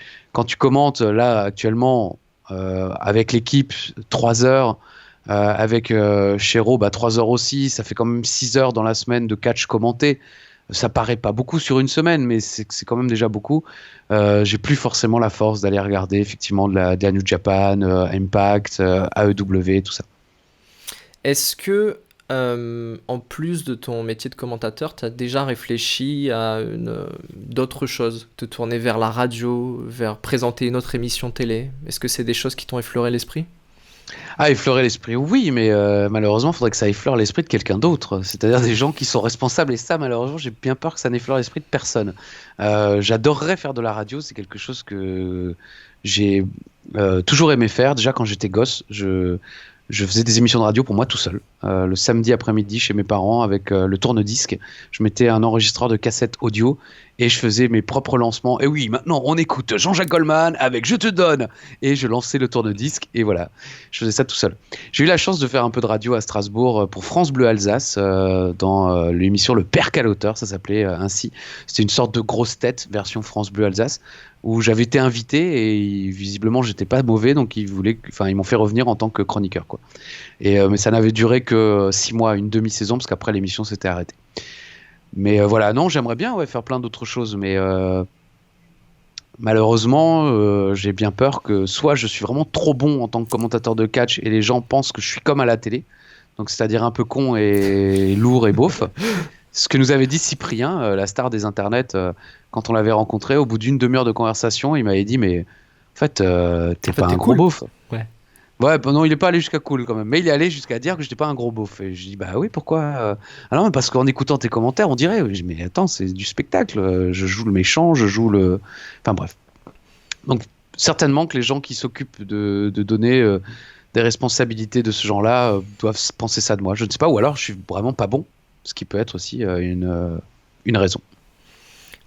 commentes là actuellement avec l'équipe 3 heures, avec Chéreau 3 heures aussi, ça fait quand même 6 heures dans la semaine de catch commenté. Ça paraît pas beaucoup sur une semaine, mais c'est quand même déjà beaucoup. J'ai plus forcément la force d'aller regarder effectivement de la New Japan, Impact, AEW, tout ça. Est-ce que, en plus de ton métier de commentateur, tu as déjà réfléchi à d'autres choses? Te tourner vers la radio, vers présenter une autre émission télé? Est-ce que c'est des choses qui t'ont effleuré l'esprit? Ah, effleurer l'esprit, oui, mais malheureusement, il faudrait que ça effleure l'esprit de quelqu'un d'autre, c'est-à-dire des gens qui sont responsables. Et ça, malheureusement, j'ai bien peur que ça n'effleure l'esprit de personne. J'adorerais faire de la radio, c'est quelque chose que j'ai toujours aimé faire. Déjà, quand j'étais gosse, je faisais des émissions de radio pour moi tout seul, le samedi après-midi chez mes parents avec le tourne-disque. Je mettais un enregistreur de cassette audio et je faisais mes propres lancements. Et oui, maintenant on écoute Jean-Jacques Goldman avec Je te donne. Et je lançais le tourne-disque et voilà, je faisais ça tout seul. J'ai eu la chance de faire un peu de radio à Strasbourg pour France Bleu Alsace dans l'émission Le Père Caloteur, ça s'appelait ainsi. C'était une sorte de grosse tête version France Bleu Alsace, où j'avais été invité et visiblement j'étais pas mauvais, donc ils m'ont fait revenir en tant que chroniqueur, quoi. Et mais ça n'avait duré que 6 mois, une demi-saison, parce qu'après l'émission s'était arrêtée. Mais voilà, non, j'aimerais bien faire plein d'autres choses, mais malheureusement j'ai bien peur que soit je suis vraiment trop bon en tant que commentateur de catch et les gens pensent que je suis comme à la télé, donc c'est-à-dire un peu con et lourd et beauf. Ce que nous avait dit Cyprien, la star des internets, quand on l'avait rencontré, au bout d'une demi-heure de conversation, il m'avait dit mais en fait t'es pas un gros cool. beauf. Ouais. Ouais, non, il est pas allé jusqu'à cool quand même, mais il est allé jusqu'à dire que j'étais pas un gros beauf. Et je dis bah oui, pourquoi Ah non, parce qu'en écoutant tes commentaires, on dirait. Je dis, mais attends, c'est du spectacle. Je joue le méchant, je joue le. Enfin bref. Donc certainement que les gens qui s'occupent de donner des responsabilités de ce genre-là doivent penser ça de moi. Je ne sais pas, ou alors je suis vraiment pas bon, ce qui peut être aussi une raison.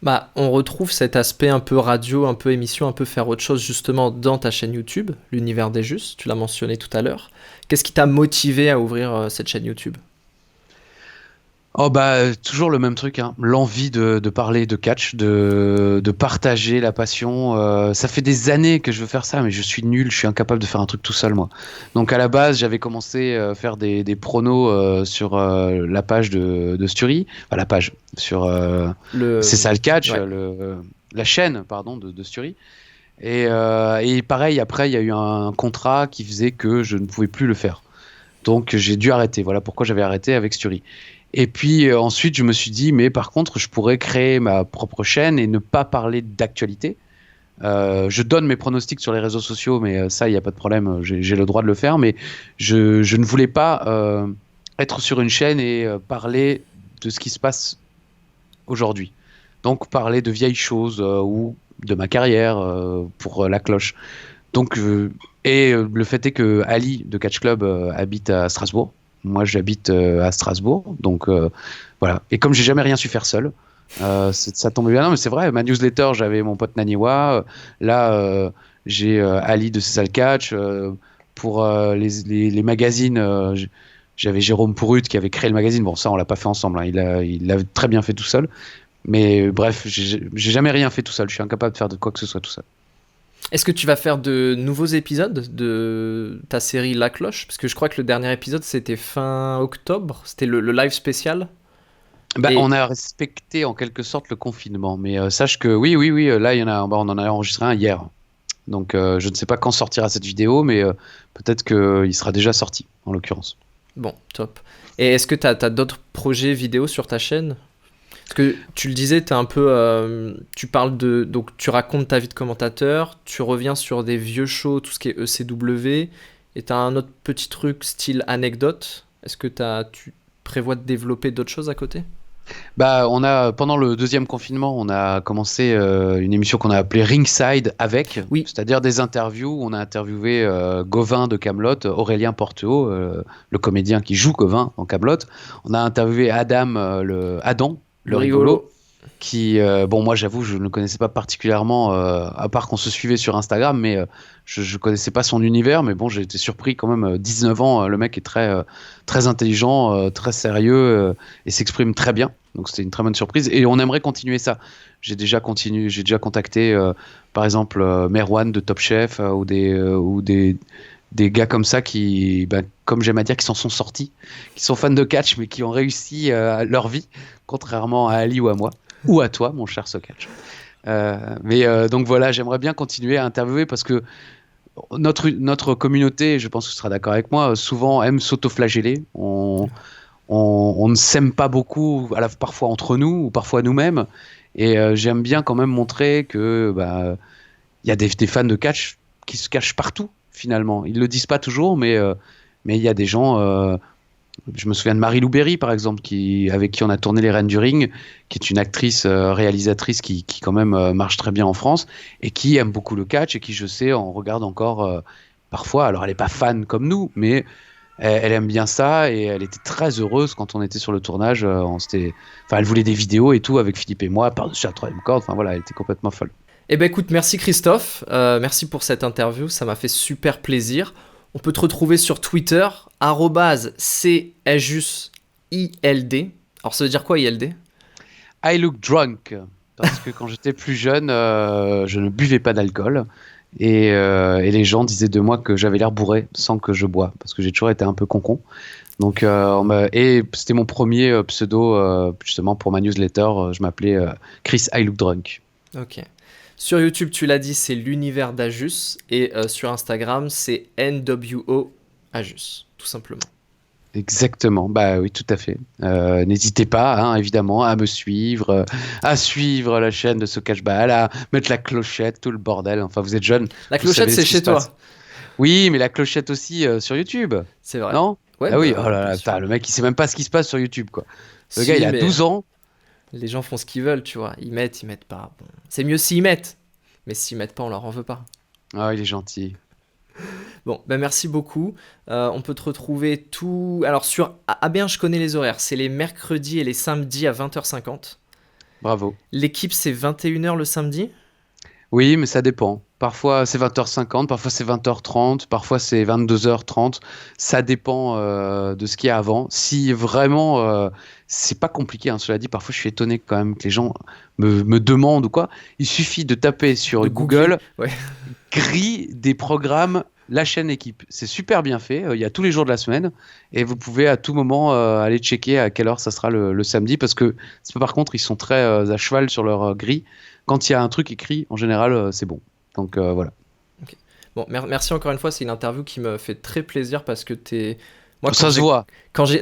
Bah, on retrouve cet aspect un peu radio, un peu émission, un peu faire autre chose justement dans ta chaîne YouTube, l'univers des justes, tu l'as mentionné tout à l'heure. Qu'est-ce qui t'a motivé à ouvrir cette chaîne YouTube? Oh bah toujours le même truc, hein. L'envie de parler de catch, de partager la passion. Ça fait des années que je veux faire ça, mais je suis nul, je suis incapable de faire un truc tout seul, moi. Donc à la base, j'avais commencé à faire des pronos sur la page de Sturi, enfin la page sur C'est ça le catch, Ouais. la chaîne pardon de Sturi. Et pareil, après il y a eu un contrat qui faisait que je ne pouvais plus le faire. Donc j'ai dû arrêter. Voilà pourquoi j'avais arrêté avec Sturi. Et puis ensuite, je me suis dit, mais par contre, je pourrais créer ma propre chaîne et ne pas parler d'actualité. Je donne mes pronostics sur les réseaux sociaux, mais ça, il n'y a pas de problème, j'ai le droit de le faire. Mais je ne voulais pas être sur une chaîne et parler de ce qui se passe aujourd'hui. Donc parler de vieilles choses ou de ma carrière pour la cloche. Donc, le fait est que Ali de Catch Club habite à Strasbourg. Moi, j'habite à Strasbourg, donc voilà. Et comme j'ai jamais rien su faire seul, ça tombe bien. Non, mais c'est vrai. Ma newsletter, j'avais mon pote Naniwa. Là, j'ai Ali de C'est ça le catch. Pour les magazines, j'avais Jérôme Pourrut qui avait créé le magazine. Bon, ça, on l'a pas fait ensemble, hein. Il l'a très bien fait tout seul. Mais bref, j'ai jamais rien fait tout seul. Je suis incapable de faire de quoi que ce soit tout seul. Est-ce que tu vas faire de nouveaux épisodes de ta série La Cloche? Parce que je crois que le dernier épisode, c'était fin octobre. C'était le live spécial. Bah, Et on a respecté en quelque sorte le confinement. Mais sache que oui, là, il y en a, on en a enregistré un hier. Donc, je ne sais pas quand sortira cette vidéo, mais peut-être qu'il sera déjà sorti, en l'occurrence. bon, top. Et est-ce que tu as d'autres projets vidéo sur ta chaîne? Parce que tu le disais, t'es un peu, tu parles de, donc tu racontes ta vie de commentateur, tu reviens sur des vieux shows, tout ce qui est ECW, et t'as un autre petit truc style anecdote. Est-ce que tu prévois de développer d'autres choses à côté? Bah, pendant le deuxième confinement, on a commencé une émission qu'on a appelée Ringside avec, Oui, c'est-à-dire des interviews. On a interviewé Gauvin de Camelot, Aurélien Porteau, le comédien qui joue Gauvin en Camelot. On a interviewé Adam, le le rigolo, rigolo. qui, bon, moi j'avoue, je ne le connaissais pas particulièrement, à part qu'on se suivait sur Instagram, mais je ne connaissais pas son univers, mais bon, j'ai été surpris quand même, 19 ans, le mec est très intelligent, très sérieux, et s'exprime très bien, donc c'était une très bonne surprise, et on aimerait continuer ça. J'ai déjà contacté, par exemple, Merwan de Top Chef, ou des gars comme ça qui, ben, comme j'aime à dire, qui s'en sont sortis, qui sont fans de catch, mais qui ont réussi leur vie, contrairement à Ali ou à moi ou à toi, mon cher Sokatch. Mais donc voilà, j'aimerais bien continuer à interviewer parce que notre communauté, je pense que tu seras d'accord avec moi, souvent aime s'autoflageller. On ne s'aime pas beaucoup, parfois entre nous ou parfois nous-mêmes. Et j'aime bien quand même montrer que bah, il y a des fans de catch qui se cachent partout finalement. Ils le disent pas toujours, mais il y a des gens. Je me souviens de Marie-Lou Berry, par exemple, avec qui on a tourné Les Reines du Ring, qui est une actrice, réalisatrice qui quand même marche très bien en France et qui aime beaucoup le catch et qui, je sais, en regarde encore parfois. Alors, elle n'est pas fan comme nous, mais elle aime bien ça et elle était très heureuse quand on était sur le tournage. Enfin, elle voulait des vidéos et tout avec Philippe et moi, par-dessus la troisième corde. Enfin, voilà, elle était complètement folle. Eh ben écoute, merci Christophe, merci pour cette interview, ça m'a fait super plaisir. On peut te retrouver sur Twitter, @CJusILD. Alors ça veut dire quoi ILD? I look drunk parce que quand j'étais plus jeune, je ne buvais pas d'alcool et les gens disaient de moi que j'avais l'air bourré sans que je bois parce que j'ai toujours été un peu concon. Donc et c'était mon premier pseudo justement pour ma newsletter. Je m'appelais Chris I look drunk. Ok. Sur YouTube, tu l'as dit, c'est l'univers d'Ajus. Et sur Instagram, c'est NWO Ajus, tout simplement. Exactement, bah oui, tout à fait. N'hésitez pas, hein, évidemment, à me suivre, à suivre la chaîne de Sokatch Baal, à mettre la clochette, tout le bordel. Enfin, vous êtes jeunes, La vous savez clochette, ce c'est qui se chez toi. passe. Oui, mais la clochette aussi sur YouTube, C'est vrai. non? Ouais, Ah oui, bah, oh là bien là, sûr. le mec, il sait même pas ce qui se passe sur YouTube, quoi. Le gars, Si, il a mais 12 ans. les gens font ce qu'ils veulent, tu vois. Ils mettent pas. Bon. C'est mieux s'ils mettent. Mais s'ils mettent pas, on leur en veut pas. Ah, il est gentil. Bon, ben merci beaucoup. On peut te retrouver tout. Alors sur AB1, je connais les horaires. C'est les mercredis et les samedis à 20h50. Bravo. L'équipe, c'est 21h le samedi. Oui, mais ça dépend. Parfois c'est 20h50, parfois c'est 20h30, parfois c'est 22h30. Ça dépend de ce qu'il y a avant. Si vraiment, c'est pas compliqué, hein, cela dit, parfois je suis étonné quand même que les gens me demandent ou quoi. Il suffit de taper sur De googler. Google Ouais. grille des programmes, la chaîne équipe. C'est super bien fait. Il y a tous les jours de la semaine et vous pouvez à tout moment aller checker à quelle heure ça sera le samedi parce que par contre, ils sont très à cheval sur leur grille. Quand il y a un truc écrit, en général, c'est bon. Donc voilà. Ok. Bon, merci encore une fois. C'est une interview qui me fait très plaisir parce que t'es. Moi, Ça se voit.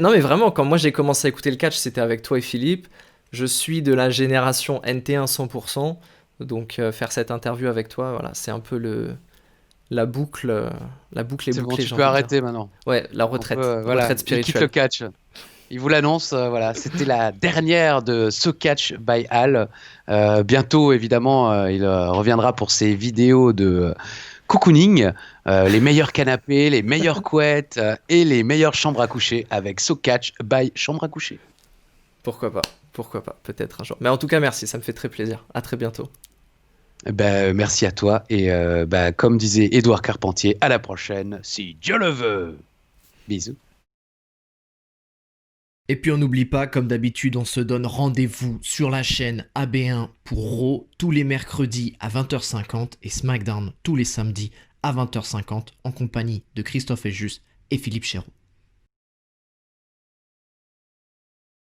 Non, mais vraiment, quand moi j'ai commencé à écouter le catch, c'était avec toi et Philippe. Je suis de la génération NT1 100%. Donc faire cette interview avec toi, voilà, c'est un peu la boucle est C'est bon, bouclée, tu j'ai peux envie de dire. arrêter maintenant. Ouais, la On retraite, peut, voilà, retraite il quitte le spirituelle. catch. Il vous l'annonce, voilà, c'était la dernière de Sokatch by Al. Bientôt, évidemment, il reviendra pour ses vidéos de cocooning, les meilleurs canapés, les meilleures couettes et les meilleures chambres à coucher avec Sokatch by Chambre à coucher. Pourquoi pas, peut-être un jour. Mais en tout cas, merci, ça me fait très plaisir. À très bientôt. Ben, merci à toi et ben, comme disait Édouard Carpentier, à la prochaine, si Dieu le veut. Bisous. Et puis on n'oublie pas, comme d'habitude, on se donne rendez-vous sur la chaîne AB1 pour Raw tous les mercredis à 20h50 et SmackDown tous les samedis à 20h50 en compagnie de Christophe Ejus et Philippe Chéreau.